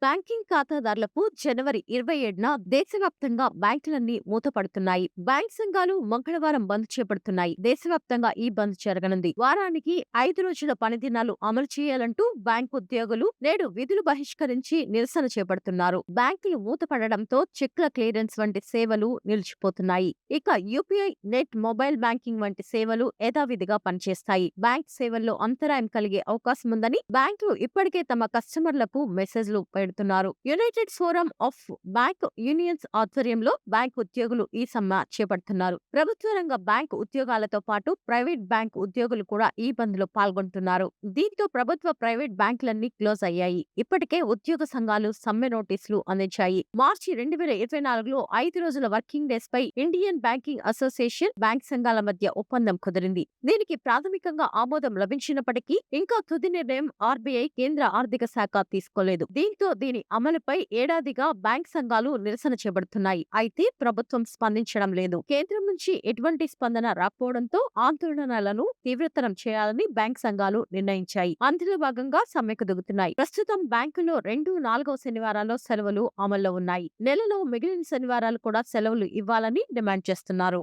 Banking ఖాతాదారులకు జనవరి 27న దేశవ్యాప్తంగా బ్యాంకులన్నీ మూతపడుతున్నాయి. బ్యాంక్ సంఘాలు మంగళవారం బంద్ చేపడుతున్నాయి. దేశవ్యాప్తంగా ఈ బంద్ జరగనుంది. వారానికి 5 రోజుల పనిదినాలు అమలు చేయాలంటూ బ్యాంకు ఉద్యోగులు నేడు విధులు బహిష్కరించి నిరసన చేపడుతున్నారు. బ్యాంకులు మూతపడడంతో చెక్ల క్లియరెన్స్ వంటి సేవలు నిలిచిపోతున్నాయి. ఇక యూపీఐ, నెట్, మొబైల్ బ్యాంకింగ్ వంటి సేవలు యథావిధిగా పనిచేస్తాయి. బ్యాంక్ సేవల్లో అంతరాయం కలిగే అవకాశం ఉందని బ్యాంకులు ఇప్పటికే తమ కస్టమర్లకు మెసేజ్లు పెడుతున్నారు. United forum of bank unions ఆధ్వర్యంలో బ్యాంక్ ఉద్యోగులు ఈ సమ్మె చేపడుతున్నారు. ప్రభుత్వ రంగ బ్యాంక్ ఉద్యోగాలతో పాటు ప్రైవేట్ బ్యాంక్ ఉద్యోగులు కూడా ఈ బంద్లో పాల్గొంటున్నారు. దీంతో ప్రభుత్వ, ప్రైవేట్ బ్యాంకులన్నీ క్లోజ్ అయ్యాయి. ఇప్పటికే ఉద్యోగ సంఘాలు సమ్మె నోటీసులు అందించాయి. మార్చి 2024లో 5 రోజుల వర్కింగ్ డేస్ పై ఇండియన్ బ్యాంకింగ్ అసోసియేషన్, బ్యాంక్ సంఘాల మధ్య ఒప్పందం కుదిరింది. దీనికి ప్రాథమికంగా ఆమోదం లభించినప్పటికీ ఇంకా తుది నిర్ణయం ఆర్బీఐ, కేంద్ర ఆర్థిక శాఖ తీసుకోలేదు. దీంతో దీని అమలుపై ఏడాదిగా బ్యాంక్ సంఘాలు నిరసన చేపడుతున్నాయి. అయితే ప్రభుత్వం స్పందించడం లేదు. కేంద్రం నుంచి ఎటువంటి స్పందన రాకపోవడంతో ఆందోళనలను తీవ్రతరం చేయాలని బ్యాంక్ సంఘాలు నిర్ణయించాయి. అందులో భాగంగా సమ్మెకు దిగుతున్నాయి. ప్రస్తుతం బ్యాంకులో 2, 4వ శనివారాల్లో సెలవులు అమల్లో ఉన్నాయి. నెలలో మిగిలిన శనివారాలు కూడా సెలవులు ఇవ్వాలని డిమాండ్ చేస్తున్నారు.